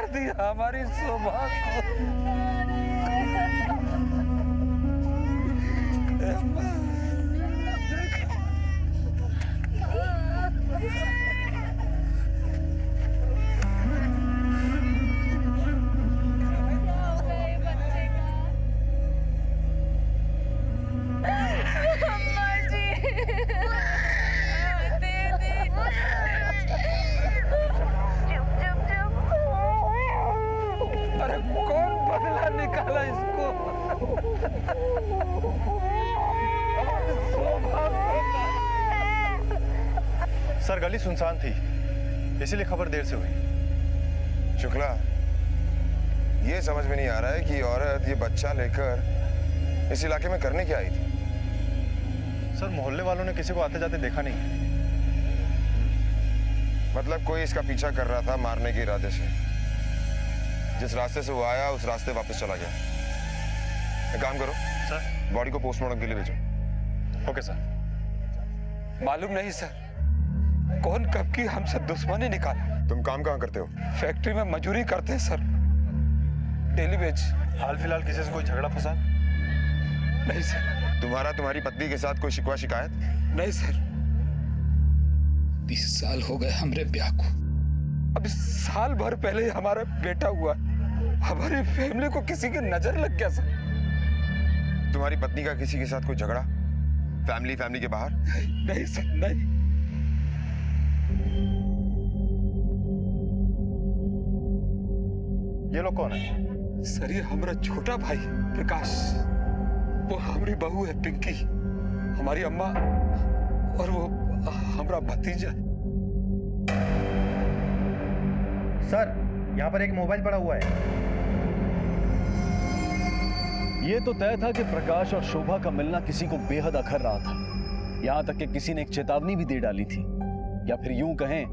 मार दिया हमारी शोभा को। अरे कौन बदला निकाला इसको? सर गली सुनसान थी, इसीलिए खबर देर से हुई। शुक्ला, ये समझ में नहीं आ रहा है कि ये औरत ये बच्चा लेकर इस इलाके में करने क्या आई थी? सर मोहल्ले वालों ने किसी को आते जाते देखा नहीं। मतलब कोई इसका पीछा कर रहा था मारने के इरादे से। जिस रास्ते से वो आया उस रास्ते वापस चला गया। एक काम करो सर, बॉडी को पोस्टमार्टम के लिए भेजो। Okay sir. मालूम नहीं सर, कौन कब की हमसे दुश्मनी निकाला। तुम काम कहाँ करते हो? फैक्ट्री में मजदूरी करते हैं सर, डेली वेज। हाल फिलहाल किसी से कोई झगड़ा फसाद? नहीं सर। तुम्हारा तुम्हारी पत्नी के साथ कोई शिकवा शिकायत? नहीं सर। 20 साल हो गए हमरे ब्याह को। अभी साल भर पहले हमारा बेटा हुआ, हमारी फैमिली को किसी की नजर लग गया सर। तुम्हारी पत्नी का किसी के साथ कोई झगड़ा फैमिली के बाहर? नहीं सर, नहीं। ये लोग कौन है? सर ये हमारा छोटा भाई प्रकाश, वो हमारी बहू है पिंकी, हमारी अम्मा, और वो हमारा भतीजा। सर यहाँ पर एक मोबाइल पड़ा हुआ है। ये तो तय था कि प्रकाश और शोभा का मिलना किसी को बेहद अखर रहा था। यहां तक कि किसी ने एक चेतावनी भी दे डाली थी, या फिर यूं कहें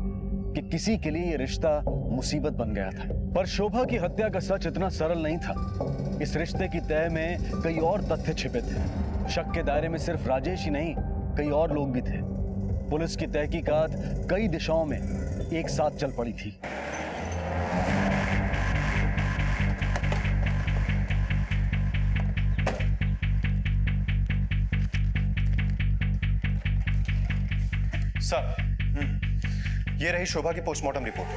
कि किसी के लिए ये रिश्ता मुसीबत बन गया था। पर शोभा की हत्या का सच इतना सरल नहीं था। इस रिश्ते की तह में कई और तथ्य छिपे थे। शक के दायरे में सिर्फ राजेश ही नहीं, कई और लोग भी थे। पुलिस की तहकीकात कई दिशाओं में एक साथ चल पड़ी थी। सर, ये रही शोभा की पोस्टमार्टम रिपोर्ट।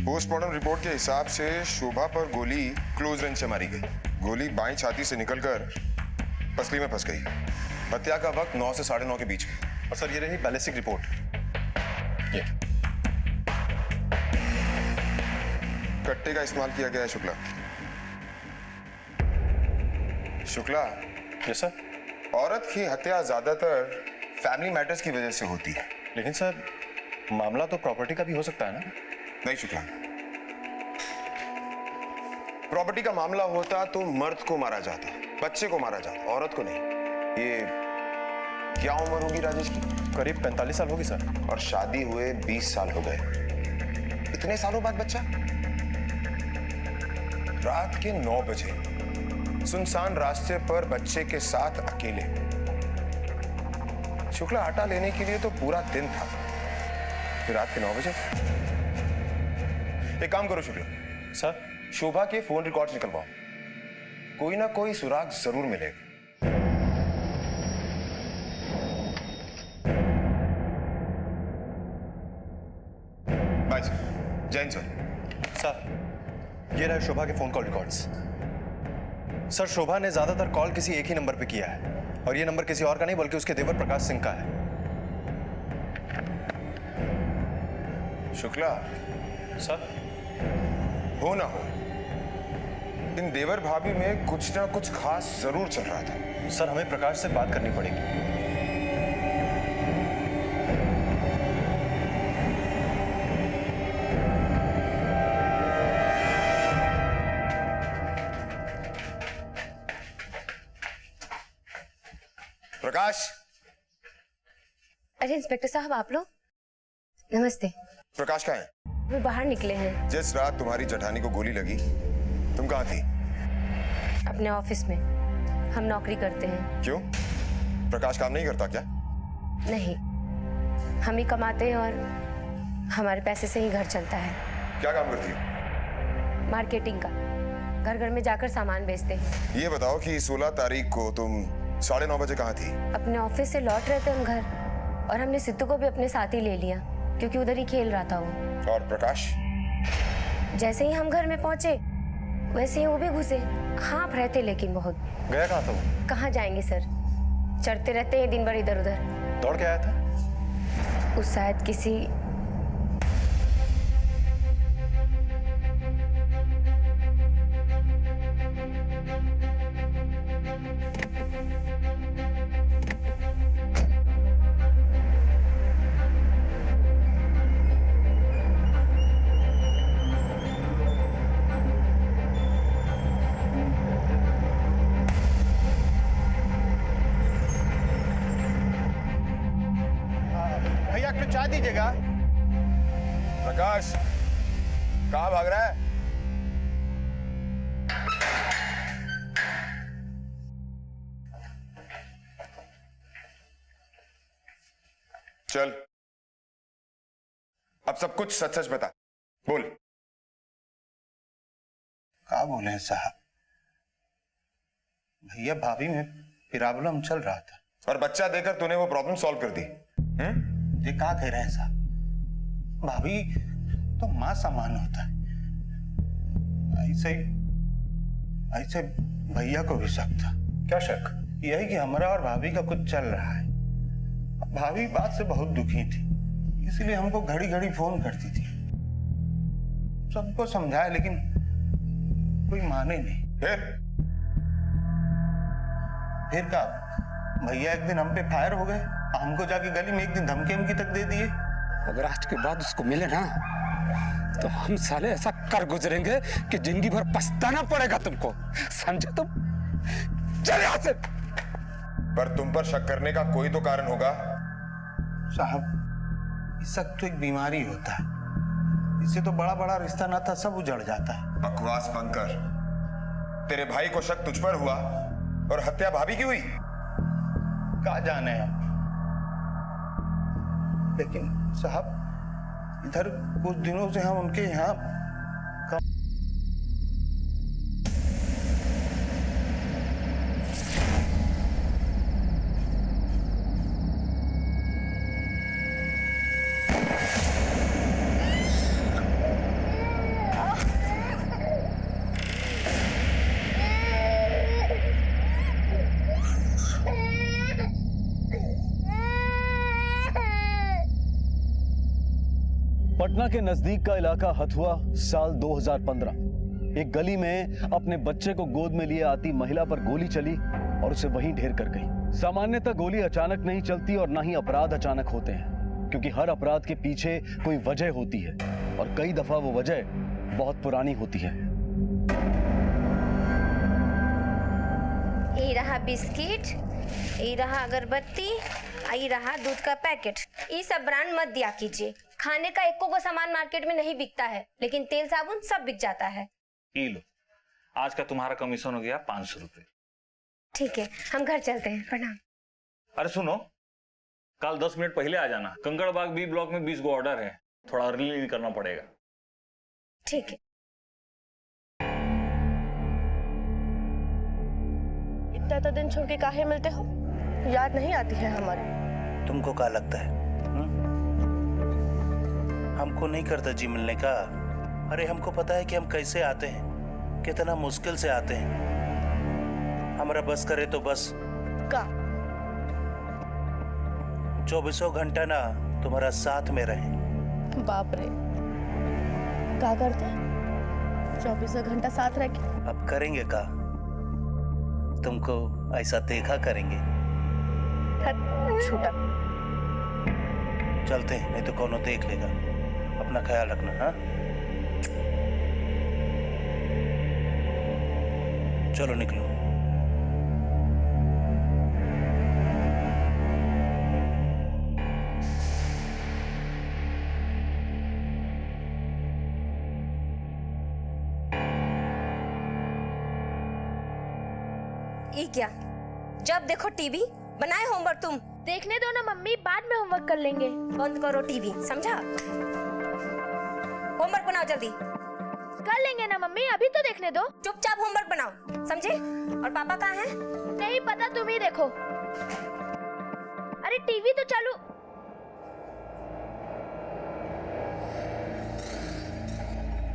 पोस्टमार्टम रिपोर्ट के हिसाब से शोभा पर गोली क्लोज रेंज से मारी गई। गोली बाईं छाती से निकलकर पसली में फंस गई। हत्या का वक्त 9 से 9:30 के बीच में। और सर ये रही बैलिस्टिक रिपोर्ट। ये कट्टे का इस्तेमाल किया गया है शुक्ला। Shukla, yes sir. औरत की हत्या ज्यादातर फैमिली मैटर्स की वजह से होती है। लेकिन सर मामला तो प्रॉपर्टी का भी हो सकता है ना? नहीं शुक्ला, प्रॉपर्टी का मामला होता तो मर्द को मारा जाता, बच्चे को मारा जाता, औरत को नहीं। ये क्या उम्र होगी राजेश की? करीब 45 साल होगी सर। और शादी हुए 20 साल हो गए। इतने सालों बाद बच्चा? रात के 9 बजे सुनसान रास्ते पर बच्चे के साथ अकेले। शुक्ला, आटा लेने के लिए तो पूरा दिन था, फिर रात के 9 बजे। एक काम करो शुक्ला, सर शोभा के फोन रिकॉर्ड्स निकलवाओ, कोई ना कोई सुराग जरूर मिलेगा। Bye sir. Jain sir. Sir ये रहे शोभा के phone call records. Sir Shobha ने ज्यादातर कॉल किसी एक ही नंबर पे किया है, और ये नंबर किसी और का नहीं बल्कि उसके देवर प्रकाश सिंह का है। शुक्ला, सर हो ना हो, इन देवर भाभी में कुछ ना कुछ खास जरूर चल रहा था। सर हमें प्रकाश से बात करनी पड़ेगी। प्रकाश। अरे इंस्पेक्टर साहब, आप लोग? नमस्ते। प्रकाश कहाँ है? वो बाहर निकले हैं। जिस रात तुम्हारी जेठानी को गोली लगी तुम कहाँ थी? अपने ऑफिस में। हम नौकरी करते हैं। क्यों, प्रकाश काम नहीं करता क्या? नहीं, हम ही कमाते हैं और हमारे पैसे से ही घर चलता है। क्या काम करती हो? मार्केटिंग का, घर घर में जाकर सामान बेचते हैं। ये बताओ कि 16 तारीख को तुम 9:30 बजे कहाँ थी? अपने ऑफिस से लौट रहे थे हम घर, और हमने सिद्धू को भी अपने साथ ही ले लिया क्योंकि उधर ही खेल रहा था वो। और प्रकाश? जैसे ही हम घर में पहुंचे वैसे ही वो भी घुसे। हाँफ रहे थे लेकिन बहुत। गया कहाँ था वो? कहाँ जाएंगे सर, चढ़ते रहते हैं दिन भर इधर उधर। दौड़ के आया था? उस शायद किसी भैया कुछ चाय दीजिएगा। प्रकाश कहाँ भाग रहा है? चल, अब सब कुछ सच सच बता, बोल। क्या बोले साहब, भैया भाभी में प्रॉब्लम चल रहा था। और बच्चा देकर तूने वो प्रॉब्लम सॉल्व कर दी? ये क्या कह रहे हैं साहब, भाभी तो मां समान होता है। ऐसे भैया को भी शक था। क्या शक? यही कि हमारा और भाभी का कुछ चल रहा है। भाभी बात से बहुत दुखी थी, इसलिए हमको घड़ी घड़ी फोन करती थी। सबको समझाया लेकिन कोई माने नहीं। फिर क्या, भैया एक दिन हम पे फायर हो गए, हमको जाके गली में एक दिन धमकी तक दे दिए। अगर आज के बाद उसको मिले ना तो हम साले ऐसा कर गुजरेंगे कि जिंदगी भर पछताना पड़ेगा तुमको, समझे तुम? चल यहाँ से। पर तुम पर शक करने का कोई तो कारण होगा। साहब, शक तो एक बीमारी होता है, इससे तो बड़ा बड़ा रिश्ता नाता सब उजड़ जाता है। बकवास बंद कर। तेरे भाई को शक तुझ पर हुआ और हत्या भाभी की हुई। क्या जाने हम, लेकिन साहब इधर कुछ दिनों से हम उनके यहाँ पटना के नजदीक का इलाका हथुआ, साल 2015। एक गली में अपने बच्चे को गोद में लिए आती महिला पर गोली चली और उसे वहीं ढेर कर गई। सामान्यतः गोली अचानक नहीं चलती और ना ही अपराध अचानक होते हैं, क्योंकि हर अपराध के पीछे कोई वजह होती है और कई दफा वो वजह बहुत पुरानी होती है। ये रहा बिस्किट, ये रहा अगरबत्ती, ये रहा दूध का पैकेट। ये सब ब्रांड मत दिया कीजिए। खाने का एको को सामान मार्केट में नहीं बिकता है, लेकिन तेल साबुन सब बिक जाता है। ये लो, आज का तुम्हारा कमीशन हो गया 500 रुपए। ठीक है, हम घर चलते हैं। प्रणाम। अरे सुनो, कल 10 मिनट पहले आ जाना। कंकड़बाग बी ब्लॉक में 20 गो ऑर्डर है, थोड़ा अर्ली करना पड़ेगा। ठीक है। इतना दिन छोड़ के काहे मिलते हो? याद नहीं आती है हमारी? तुमको क्या लगता है हमको नहीं करता जी मिलने का? अरे हमको पता है कि हम कैसे आते हैं, कितना मुश्किल से आते हैं। हमारा बस करे तो बस का 24 घंटा ना तुम्हारा साथ में रहे। बाप रे, क्या करते 24 घंटा साथ रह के? अब करेंगे का, तुमको ऐसा देखा करेंगे। छूटा। चलते हैं, नहीं तो कौन देख लेगा। अपना ख्याल रखना। हाँ, चलो निकलो। ये क्या, जब देखो टीवी, बनाए होमवर्क तुम? देखने दो ना मम्मी, बाद में होमवर्क कर लेंगे। बंद करो टीवी, समझा? होमवर्क बनाओ जल्दी। कर लेंगे ना मम्मी, अभी तो देखने दो। चुपचाप होमवर्क बनाओ, समझे? और पापा कहाँ हैं? नहीं पता, तुम ही देखो। अरे टीवी तो चालू।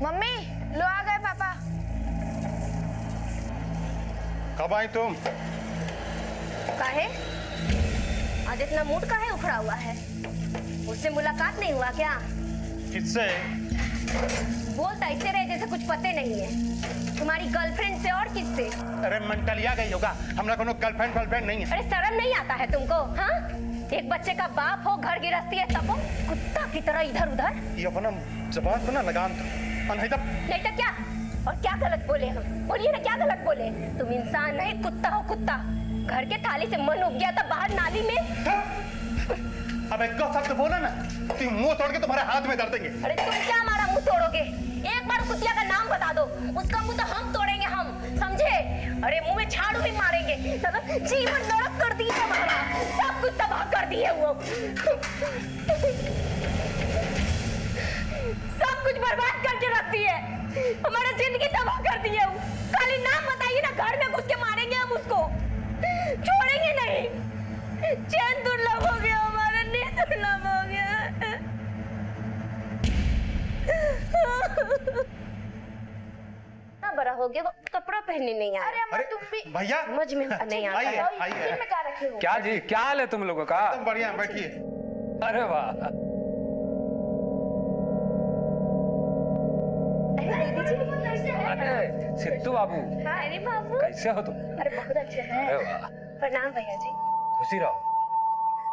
मम्मी लो आ गए पापा। कब आई तुम? काहे? आज इतना मूड काहे उखड़ा हुआ है? उससे मुलाकात नहीं हुआ क्या? किससे? बोलता ऐसे रहे जैसे कुछ पते नहीं है। तुम्हारी गर्लफ्रेंड से और किससे? अरे मंटलिया गई होगा, हमरा कोनो गर्लफ्रेंड नहीं है। अरे शर्म नहीं आता है तुमको? हाँ, एक बच्चे का बाप हो, घर गृहस्थी है, तब वो कुत्ता की तरह इधर उधर। ये अपना जबान को ना लगाम दो, नहीं तो क्या? और क्या गलत बोले हम? बोलिए ना, क्या गलत बोले? तुम इंसान नहीं, कुत्ता हो कुत्ता। घर के थाली से मन उग गया था बाहर नाली में। अब एक शब्द बोला ना, तुम मुंह तोड़ के तुम्हारे हाथ में दर्द देंगे। अरे तुम क्या हमारा मुंह तोड़ोगे? एक बार कुतिया का नाम बता दो, उसका मुंह तो हम तोड़ेंगे, हम, समझे? अरे मुंह में झाड़ू भी मारेंगे। जीवन नरक कर दिए हमारा, सब कुछ तबाह कर दिए वो, सब कुछ बर्बाद करके रख दिए, हमारा जिंदगी तबाह कर दी है। खाली नाम बताइए ना, घर में घुस के मारेंगे हम उसको, छोड़ेंगे नहीं। चैन दुर्लभ हो गया हमारा, नींद दुर्लभ हो गया। बड़ा हो गया, वो कपड़ा पहनने नहीं आया। अरे अम्मा तुम भी भैया समझ में नहीं आता है। आइए। में क्या रखे हो? क्या जी, क्या हाल है तुम लोगों का? एकदम बढ़िया, बैठिए। अरे वाह, अरे सिद्धू बाबू, अरे बाबू, कैसे हो तुम? अरे बहुत अच्छे हैं। अरे वाह, प्रणाम भैया जी। खुशी रहो।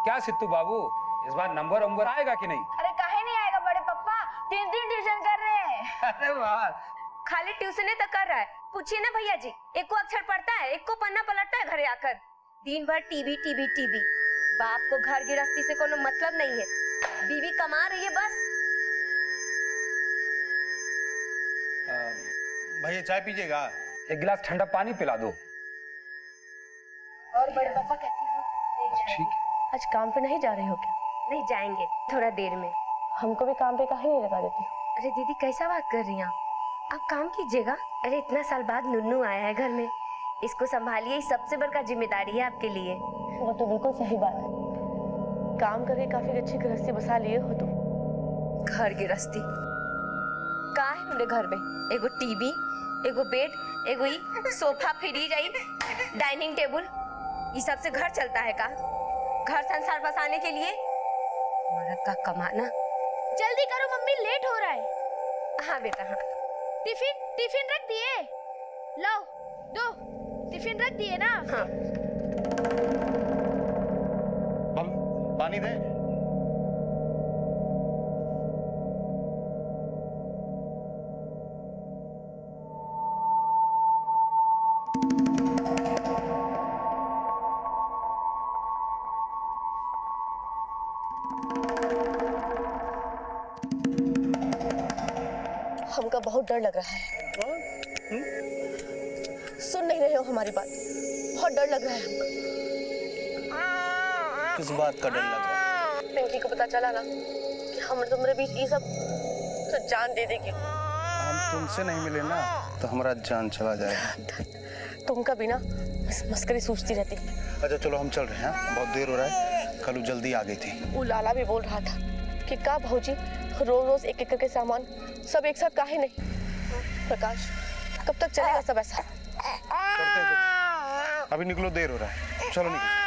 क्या सिद्धू बाबू, इस बार नंबर आएगा कि नहीं? अरे काहे नहीं आएगा बड़े पापा, 3 ट्यूशन कर रहे हैं। अरे वाह, खाली ट्यूशन ही तो कर रहा है। पूछिए ना भैया जी, एक को अक्षर पढ़ता है, एक को पन्ना पलटता है घरे आकर। दिन भर टीवी टीवी टीवी। बाप को घर गृहस्थी से कोनो मतलब नहीं है, बीवी कमा रही है बस। भैया चाय पीजिएगा? एक गिलास ठंडा पानी पिला दो। और बड़े पापा कैसे हो? ठीक है। आज काम पे नहीं जा रहे हो क्या? नहीं जाएंगे, थोड़ा देर में। हमको भी काम पे काहे नहीं लगा देती? अरे दीदी कैसा बात कर रही हैं आप काम कीजिएगा। अरे इतना साल बाद नुन्नू आया है घर में, इसको संभालिए, सबसे बड़का जिम्मेदारी है आपके लिए। वो तो बिल्कुल सही बात है, काम करके काफी अच्छी गृहस्थी बसा लिए हो तुम। घर गृहस्थी का है हमरे घर में? एगो टीवी, एगो बेड, एगो सोफा, फ्रिज, डाइनिंग टेबल, ये सब से घर चलता है का? घर संसार बसाने के लिए मर्द का कमाना। जल्दी करो मम्मी, लेट हो रहा है। हाँ बेटा, हाँ। टिफिन रख दिए? लो दो, टिफिन रख दिए ना? हाँ। पानी दें? हमका बहुत डर लग रहा है। सुन नहीं रहे हो हमारी बात? बहुत डर लग रहा है हमको। किस बात का डर लग रहा है? पिंकी को पता चला ना कि हम तुम्हारे बीच ये सब, तो जान दे देगी। हम तुमसे नहीं मिले ना तो हमारा जान चला जाएगा। तुमका बिना मस्करी सोचती रहती। अच्छा चलो हम चल रहे हैं, बहुत देर हो रहा है। कल वो जल्दी आ गई थी। वो लाला भी बोल रहा था कि का भौजी रोज रोज एक एक करके सामान सब एक साथ काहे नहीं? प्रकाश कब तक चलेगा सब ऐसा? करते हैं कुछ। अभी निकलो, देर हो रहा है, चलो निकलो।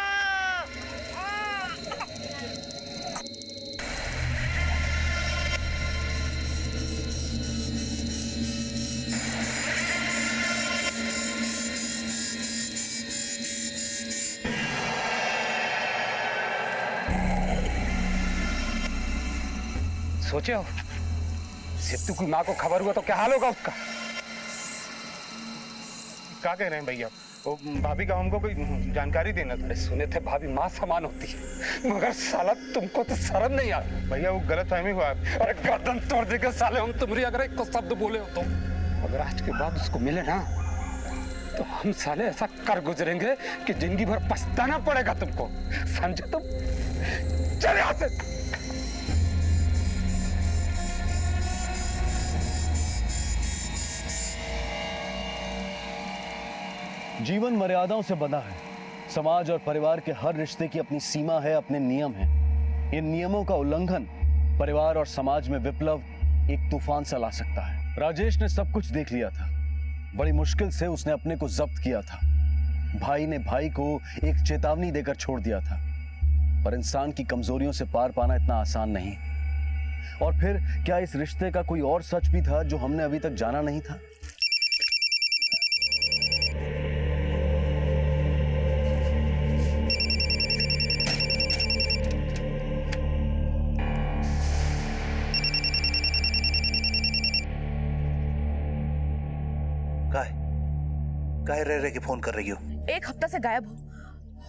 सोचे हो सिद्धू की माँ को खबर हुआ तो क्या हाल होगा उसका? क्या कह रहे हैं भैया? वो भाभी का हमको कोई जानकारी देना था। अरे सुने थे भाभी माँ समान होती है, मगर साला तुमको तो शर्म नहीं आती। भैया वो गलत फहमी हुआ। अरे गर्दन तोड़ देगा साले हम तुम्हारी, अगर एक को शब्द बोले हो तो। अगर आज के बाद उसको मिले ना तो हम साले ऐसा कर गुजरेंगे कि जिंदगी भर पछताना पड़ेगा तुमको, समझे तुम? चल यहां से। जीवन मर्यादाओं से बंधा है। समाज और परिवार के हर रिश्ते की अपनी सीमा है, अपने नियम हैं। इन नियमों का उल्लंघन परिवार और समाज में विप्लव, एक तूफान सा ला सकता है। राजेश ने सब कुछ देख लिया था। बड़ी मुश्किल से उसने अपने को जब्त किया था। भाई ने भाई को एक चेतावनी देकर छोड़ दिया था, पर इंसान की कमजोरियों से पार पाना इतना आसान नहीं। और फिर क्या इस रिश्ते का कोई और सच भी था जो हमने अभी तक जाना नहीं था? काहे रह रहे के फोन कर रही हो? एक हफ्ता से गायब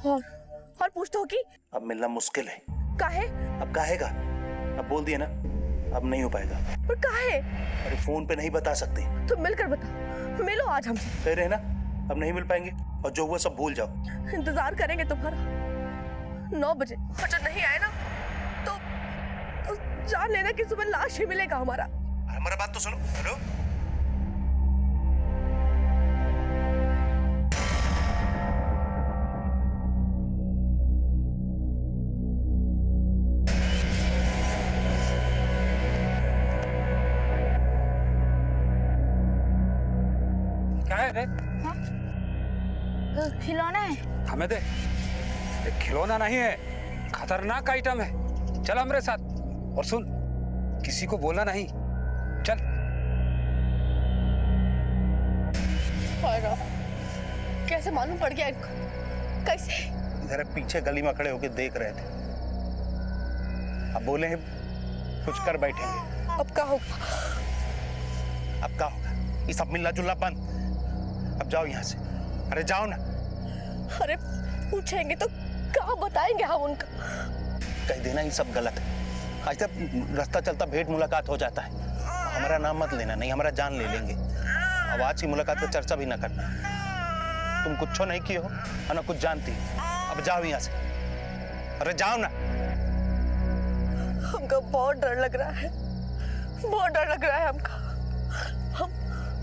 हो और पूछते हो कि अब मिलना मुश्किल है। काहे? अब काहेगा? अब बोल दिया ना, अब नहीं हो पाएगा। पर काहे? अरे फोन पे नहीं बता सकते। तो मिलकर बता, मिलो आज हमसे। कह रहे ना अब नहीं मिल पाएंगे, और जो हुआ सब भूल जाओ। इंतजार करेंगे तुम्हारा 9 बजे, और जब नहीं आए ना तो जान लेना कि सुबह लाश ही मिलेगा हमारा। हमारा बात तो सुनो। हेलो, क्या है रे? खिलौना है। हमें दे। ये खिलौना नहीं है, खतरनाक आइटम है। चल हमरे साथ। और सुन, किसी को बोलना नहीं। चल। कैसे मालूम पड़ गया इनको? कैसे? जरा पीछे गली में खड़े होके देख रहे थे। अब बोले हैं कुछ कर बैठेंगे। अब क्या होगा? अब क्या होगा? ये सब मिलना जुलना बंद। अब जाओ यहाँ से। अरे जाओ ना। अरे पूछेंगे तो क्या बताएंगे हम उनका? कह देना ये सब गलत है। आज तक रास्ता चलता भेंट मुलाकात हो जाता है। हमारा नाम मत लेना, नहीं हमारा जान ले लेंगे। अब आज की मुलाकात का चर्चा भी ना करना। तुम कुछ नहीं किए हो और ना कुछ जानती। अब जाओ यहाँ से। अरे जाओ ना। हमको बहुत डर लग रहा है, बहुत डर लग रहा है हमको।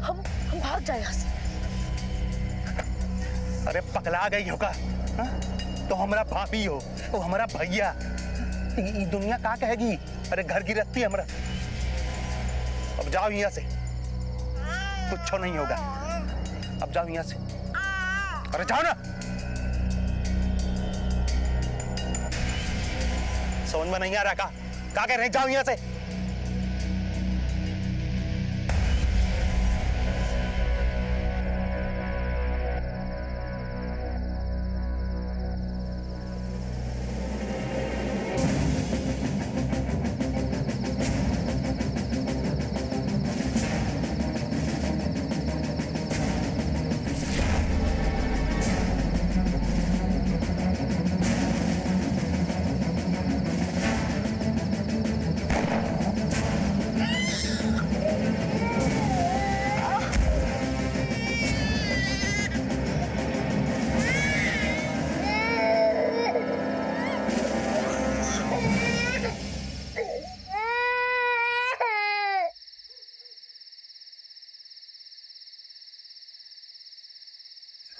हम भाग जाए यहाँ से। अरे पगला गई होगा? तो हमारा भाभी हो, तो हमारा भैया। ये दुनिया क्या कहेगी? अरे घर की रस्ती हमारा। अब जाओ यहाँ से, कुछ नहीं होगा। अब जाओ यहाँ से। अरे जाओ ना। समझ में नहीं आ रहा? क्या कह रहे? जाओ यहाँ से।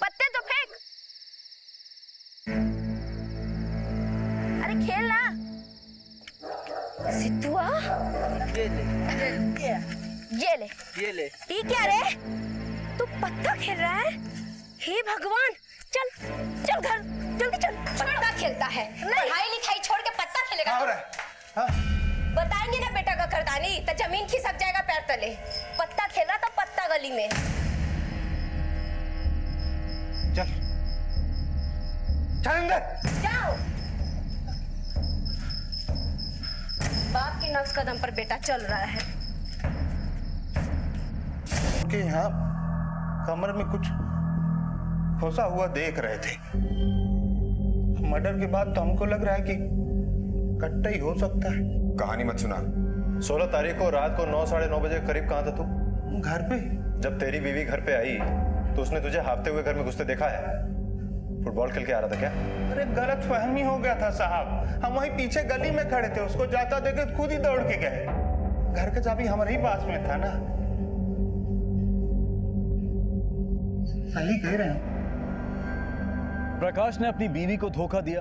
पत्ते तो फेंक। अरे खेल ना। सिद्धुआ, ये ले। ये क्या रे? तू पत्ता खेल रहा है? हे भगवान, चल चल घर जल्दी चल। पत्ता खेलता है? पढ़ाई लिखाई छोड़ के पत्ता खेलेगा? बताएंगे ना बेटा का करदानी, तो जमीन खिसक जाएगा पैर तले। पत्ता खेल रहा था पत्ता गली में। चल चल अंदर। जाओ। बाप की नक्श कदम पर बेटा चल रहा है। कि यहाँ कमर में कुछ फंसा हुआ देख रहे थे। मर्डर के बाद तो हमको लग रहा है कि कट्टा ही हो सकता है। कहानी मत सुना। 16 तारीख को रात को 9 साढ़े 9 बजे के करीब कहाँ था तू? घर पे। जब तेरी बीवी घर पे आई तो उसने तुझे हाफते हुए घर में घुसते देखा है? फुटबॉल खेल के आ रहा था क्या? अरे गलत फहमी हो गया था साहब, हम वहीं पीछे गली में खड़े थे, उसको जाता देखे खुद ही दौड़ के गए। घर का चाबी हमारे ही पास में था ना। सही कह रहे हैं। प्रकाश ने अपनी बीवी को धोखा दिया,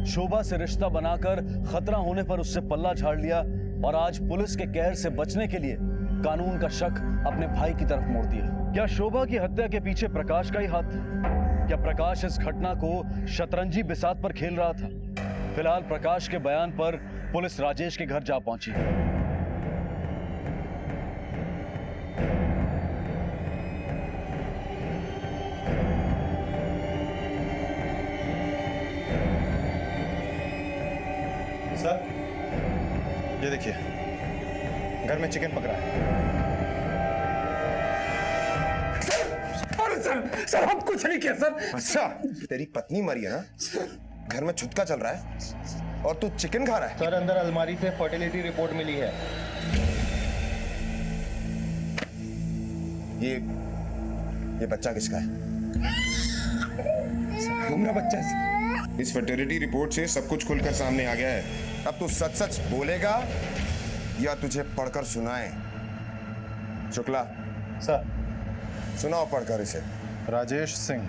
शोभा से रिश्ता बनाकर खतरा होने पर उससे पल्ला झाड़ लिया और आज पुलिस के कहर से बचने के लिए कानून का शक अपने भाई की तरफ मोड़ दिया। क्या शोभा की हत्या के पीछे प्रकाश का ही हाथ? क्या प्रकाश इस घटना को शतरंजी बिसात पर खेल रहा था? फिलहाल प्रकाश के बयान पर पुलिस राजेश के घर जा पहुंची। सर, ये देखिए, घर में चिकन पक रहा है। सर हम कुछ नहीं किया सर। अच्छा, तेरी पत्नी मरी है ना, घर में छुटका चल रहा है और तू चिकन खा रहा है। सर, अंदर अलमारी से फर्टिलिटी रिपोर्ट मिली है। ये बच्चा किसका है? हमारा बच्चा है। इस फर्टिलिटी रिपोर्ट से सब कुछ खुलकर सामने आ गया है। अब तू सच सच बोलेगा या तुझे पढ़कर सुनाए? शुक्ला, सर, सुनाओ पढ़कर इसे। राजेश सिंह,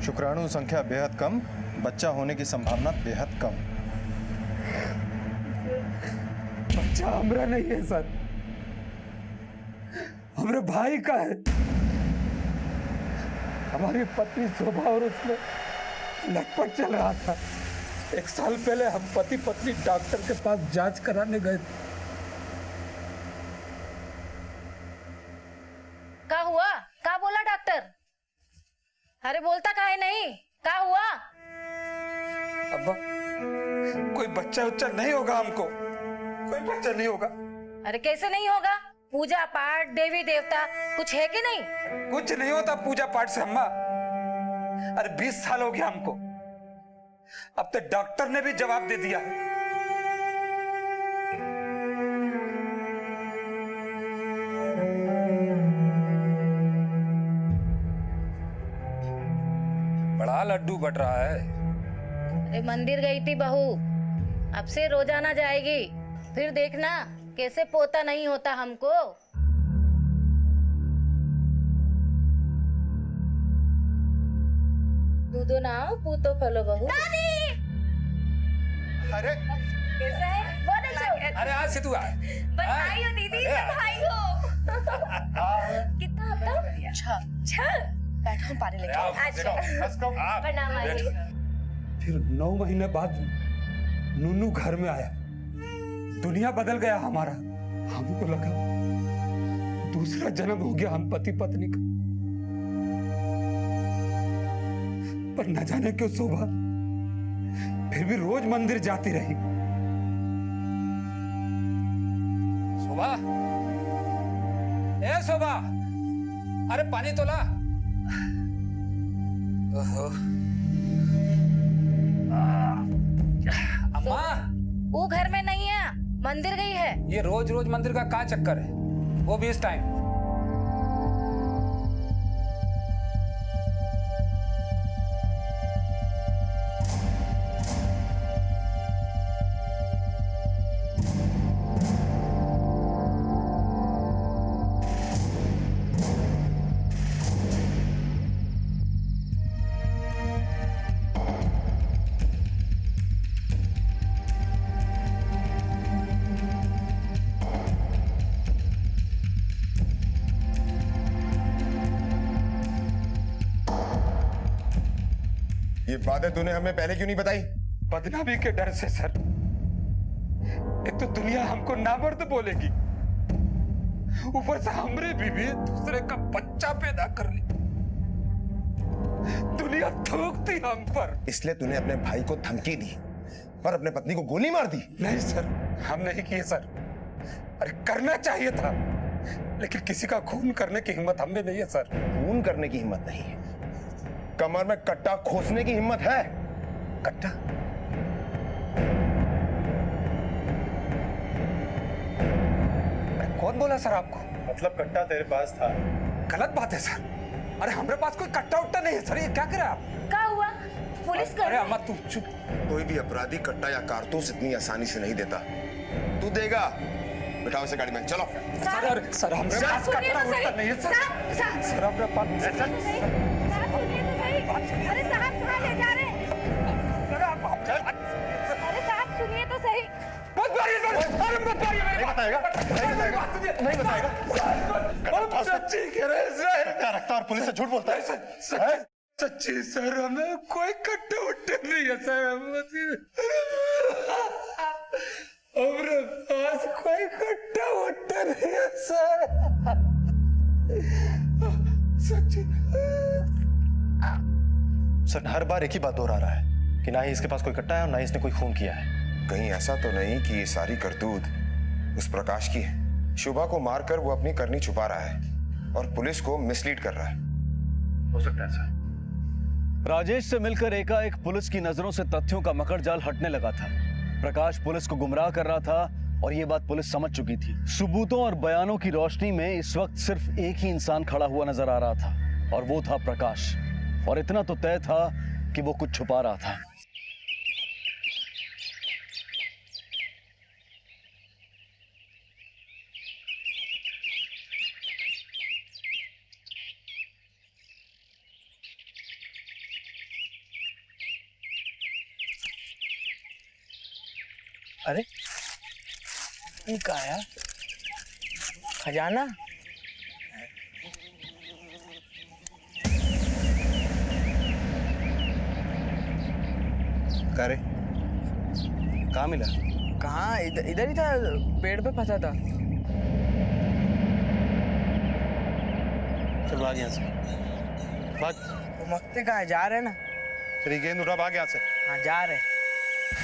शुक्राणु संख्या बेहद कम, बच्चा होने की संभावना बेहद कम। बच्चा हमारा नहीं है सर, हमारे भाई का है। हमारी पत्नी शोभा और उसमें लटपट चल रहा था। 1 साल पहले हम पति पत्नी डॉक्टर के पास जांच कराने गए थे। का हुआ? का बोला डॉक्टर? अरे बोलता काहे नहीं? का हुआ? अब्बा, कोई बच्चा उच्चा नहीं होगा, हमको कोई बच्चा नहीं होगा। अरे कैसे नहीं होगा? पूजा पाठ, देवी देवता कुछ है कि नहीं? कुछ नहीं होता पूजा पाठ से अम्मा। अरे 20 साल हो गया हमको, अब तो डॉक्टर ने भी जवाब दे दिया है। बड़ा लड्डू बट रहा है। अरे मंदिर गई थी बहू, अब से रोजाना जाएगी, फिर देखना कैसे पोता नहीं होता हमको। दूधो ना पूतो फलो बहू। अरे कैसा है? अरे आज से तू आ। बधाई हो दीदी, बधाई हो। कितना हफ्ता? 6। बैठो, हम पानी लेके प्रणाम आइए। फिर 9 महीने बाद नूनू घर में आया, दुनिया बदल गया हमारा। हमको लगा दूसरा जन्म हो गया हम पति पत्नी का, पर न जाने क्यों शोभा फिर भी रोज मंदिर जाती रही। शोभा, ए शोभा, अरे पानी तो ला। ओहो, अम्मा, वो घर में नहीं है, मंदिर गई है। ये रोज रोज मंदिर का क्या चक्कर है, वो भी इस टाइम? ये बातें तूने हमें पहले क्यों नहीं बताई? बदनामी के डर से सर। एक तो दुनिया हमको नामर्द बोलेगी, ऊपर से हमरे बीवी दूसरे का बच्चा पैदा कर ली। दुनिया थूकती हम पर। इसलिए तूने अपने भाई को धमकी दी और अपने पत्नी को गोली मार दी? नहीं सर, हम नहीं किए सर। अरे करना चाहिए था, लेकिन किसी का खून करने की हिम्मत हमें नहीं है सर। खून करने की हिम्मत नहीं है, कमर में कट्टा खोसने की हिम्मत है। कट्टा? कौन बोला सर आपको? मतलब कट्टा तेरे पास था? गलत बात है सर। अरे हमारे पास कोई कट्टा उट्टा नहीं है सर, ये क्या करे आप? क्या हुआ? पुलिस कर अरे अम्मा तू चुप। कोई भी अपराधी कट्टा या कारतूस इतनी आसानी से नहीं देता। तू देगा? बिठाओ इसे गाड़ी में, चलो। सर हमारे पास कट्टा उट्टा नहीं है सर। सर हमारे पास अरे साहब कहाँ ले जा रहे हैं? अरे साहब सुनिए तो सही। मत मारिए सर, अरे मत मारिए। नहीं बताएगा, नहीं बताएगा। हम सच्ची कह रहे हैं सर। क्या रखता और पुलिस से झूठ बोलता है? सच्ची सर, हमें कोई कट्टे उट्टे नहीं है सर। हमारे पास कोई कट्टा उट्टा नहीं है सर। सच्ची सर हर बार एक ही बात दोहरा रहा है कि ना ही इसके पास कोई कट्टा है और ना ही इसने कोई खून किया है। कहीं ऐसा तो नहीं कि ये सारी करतूत उस प्रकाश की है? शुभा को मारकर वो अपनी करनी छुपा रहा है और पुलिस को मिसलीड कर रहा है। हो सकता है सर। राजेश से मिलकर एकाएक पुलिस की नजरों से तथ्यों का मकड़जाल हटने लगा था। प्रकाश पुलिस को गुमराह कर रहा था और ये बात पुलिस समझ चुकी थी। सबूतों और बयानों की रोशनी में इस वक्त सिर्फ एक ही इंसान खड़ा हुआ नजर आ रहा था और वो था प्रकाश। और इतना तो तय था कि वो कुछ छुपा रहा था। अरे ये क्या है? खजाना? क्या रे? कहाँ मिला? कहाँ? इधर ही था, पेड़ पे फंसा था। चल भाग यहाँ से, भाग। वो मकते कहाँ है? जा रहे ना? तेरी गेंद उठा, भाग यहाँ से। हाँ जा रहे।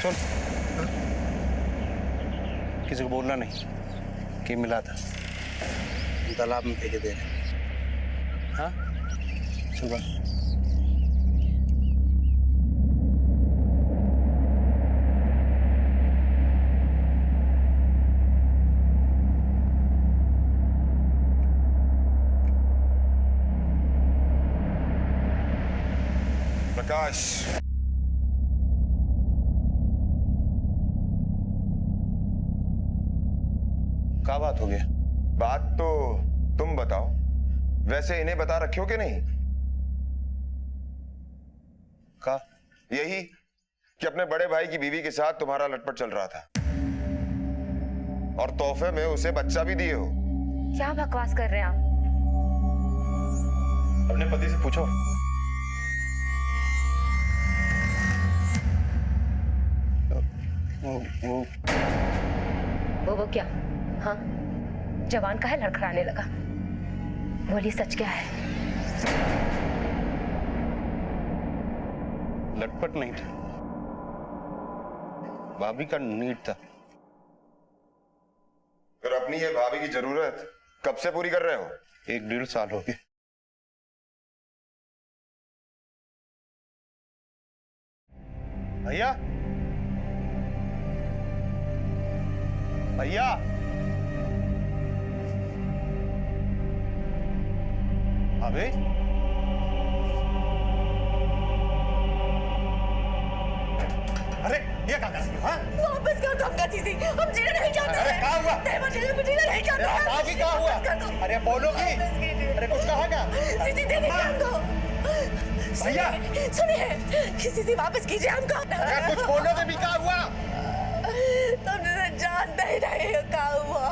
सुन, किसी को बोलना नहीं कि मिला था। तालाब में फेंके दे रहे। हाँ चल भाग। प्रकाश, क्या बात हो गया? बात तो तुम बताओ। वैसे इन्हें बता रखे हो कि नहीं? का? यही कि अपने बड़े भाई की बीवी के साथ तुम्हारा लटपट चल रहा था और तोहफे में उसे बच्चा भी दिए हो। क्या बकवास कर रहे हैं आप? अपने पति से पूछो। वो क्या? हाँ, जवान का है लड़खड़ाने लगा। बोलिए सच क्या है? लटपट नहीं था, भाभी का नीड था। फिर अपनी ये भाभी की जरूरत कब से पूरी कर रहे हो? 1-1.5 साल हो गए। भैया, भैया, भाभी, अरे ये क्या कर रही हो? हाँ? वापस कर दो हमका चीज़ी, हम जीना नहीं चाहते। अरे क्या हुआ? जीना नहीं चाहते। भाभी क्या हुआ? अरे बोलोगी? अरे कुछ कहा क्या? चीज़ी दे दीजिए हमको। भैया, सुनिए, चीज़ी वापस कीजिए हमको। अरे कुछ बोलोगे भी? क्या हुआ? तुमने जानते ही नहीं क्या हुआ।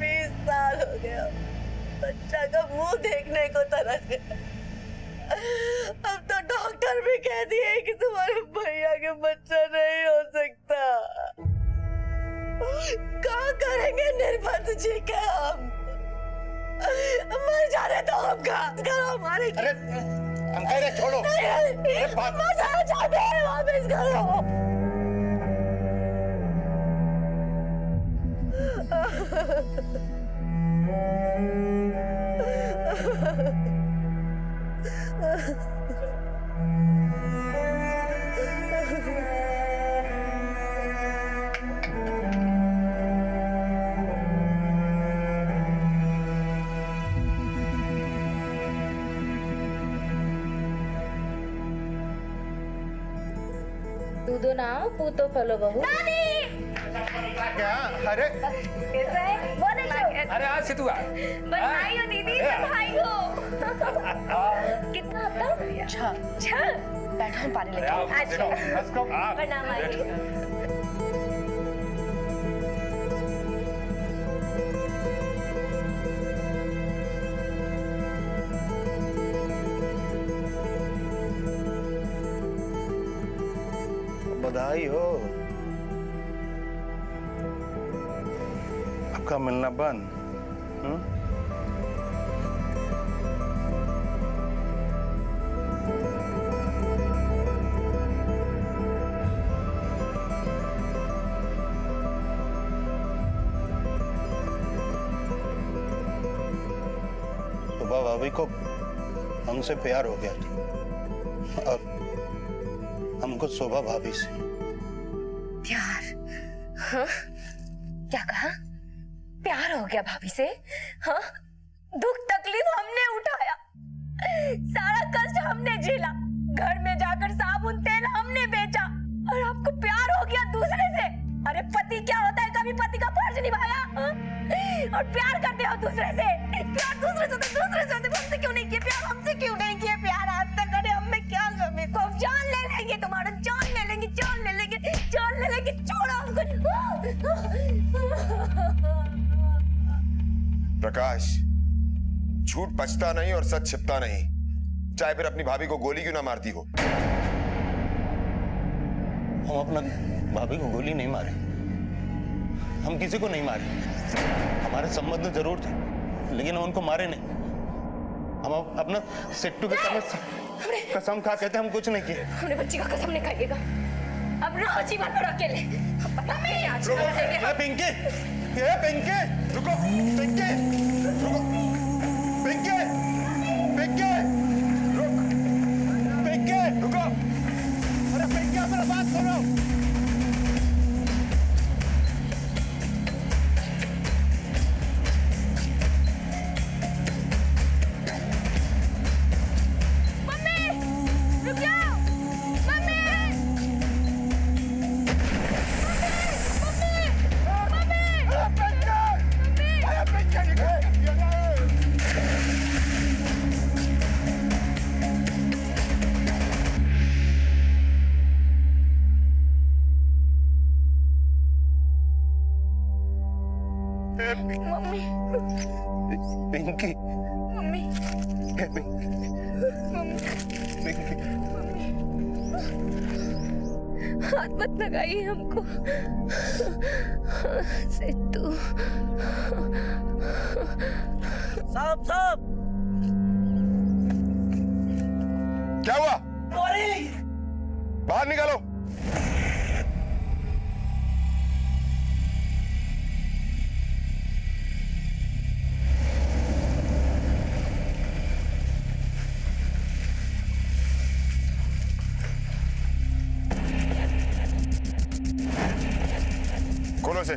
20 साल हो गया बच्चा का मुंह देखने को तरस गया। अब तो डॉक्टर भी कह दिए कि तुम्हारे भैया के बच्चा नहीं हो सकता। क्या करेंगे निर्बंध जी के हम? मर जाने दो हमका। करो हमारे। अरे हम कह रहे छोड़ो। मर जाना चाहते हैं, वापस करो। दूधो नाव पूतो फलो बहू। क्या? अरे अरे आज से तू आ। बधाई हो दीदी, बधाई हो। कितना हफ्ता? 6। बैठो हम पानी लेके अच्छा। प्रणाम आइए। बधाई हो। आपका मिलना बंद। शोभा भाभी को हमसे प्यार हो गया था और हमको शोभा भाभी से। प्यार? हाँ? क्या कहा? प्यार हो गया भाभी से? हाँ? दुख तकलीफ हमने उठाया, सारा कष्ट हमने झेला, घर में जाकर साबुन तेल हमने बेचा, और आपको प्यार हो गया दूसरे से? अरे पति क्या होता है, कभी पति का फर्ज निभाया? हाँ? और प्यार करते हो दूसरे से? प्यार दूसरे से होते, हमसे क्यों नहीं किए प्यार? हमसे क्यों नहीं किए प्यार आज तक? अरे हमें क्या कमी को जान ले लेंगे, तुम्हारा जान ले लेंगे, छोड़ो हमको। प्रकाश, झूठ बचता नहीं और सच छिपता नहीं, चाहे फिर अपनी भाभी को गोली क्यों ना मारती हो। हम अपना भाभी को गोली नहीं मारे, हम किसी को नहीं मारे। हमारे संबंध जरूर थे, लेकिन हम उनको मारे नहीं। हम अपना सिट्टू के सामने कसम खा कहते हम कुछ नहीं किए। हमने बच्ची का कसम नहीं खाइएगा, अब रहो जीवन भर अकेले। पिंकी, पिंकी, रुको, पिंकी, रुको, पिंकी, पिंकी, रुक, पिंकी, रुको, अरे पिंकी मेरा बात सुनो। मम्मी, पिंकी, मम्मी, पिंकी, पिंकी, हाथ मत लगाइए हमको। सिट्टू। साहब क्या हुआ? बाहर निकालो। खोलो से।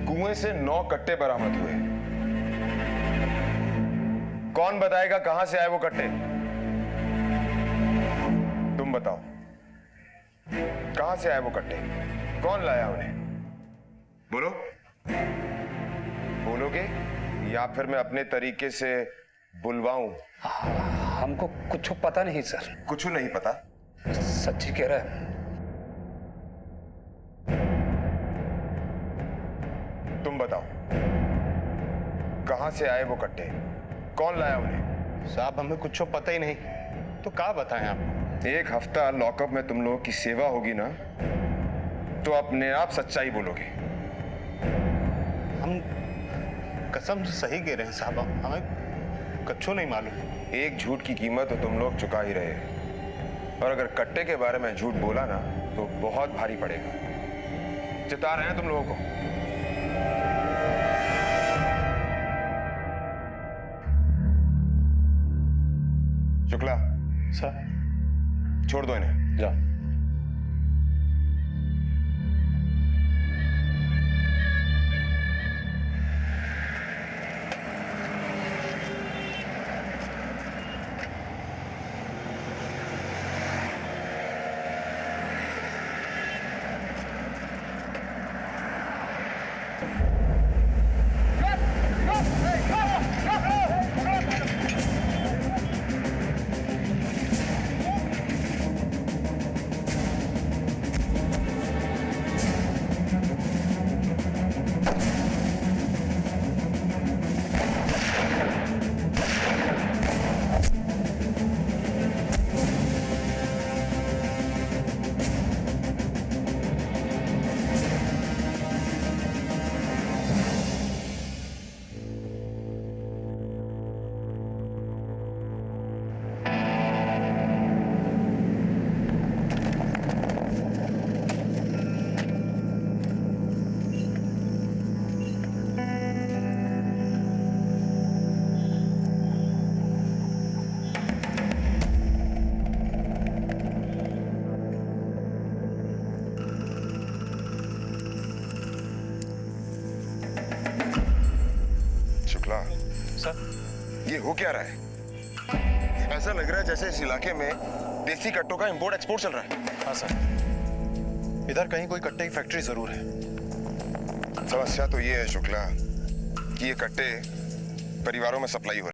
कुएं से 9 कट्टे बरामद हुए। कौन बताएगा कहां से आए वो कट्टे? तुम बताओ, कहां से आए वो कट्टे? कौन लाया उन्हें? बोलो, बोलोगे या फिर मैं अपने तरीके से बुलवाऊं? हमको कुछ पता नहीं सर। कुछ नहीं पता? सच्ची कह रहा है। तुम बताओ, कहां से आए वो कट्टे? कौन लाया उन्हें? साहब हमें कुछ पता ही नहीं, तो क्या बताएं आप? एक हफ्ता लॉकअप में तुम लोगों की सेवा होगी ना, तो अपने आप सच्चाई बोलोगे। हम कसम से सही कह रहे हैं साहब, हमें कच्छो नहीं मालूम। एक झूठ की कीमत तो तुम लोग चुका ही रहे हैं, और अगर कट्टे के बारे में झूठ बोला ना तो बहुत भारी पड़ेगा। चिता रहे हैं तुम लोगों को। शुक्ला, सर छोड़ दो इन्हें। जा। शुक्ला, सर ये हो क्या रहा है? ऐसा लग रहा है जैसे इस इलाके में देसी कट्टों का इंपोर्ट एक्सपोर्ट चल रहा है। हाँ सर, इधर कहीं कोई कट्टे की फैक्ट्री जरूर है। समस्या तो ये है शुक्ला कि ये कट्टे परिवारों में सप्लाई हो रहे हैं।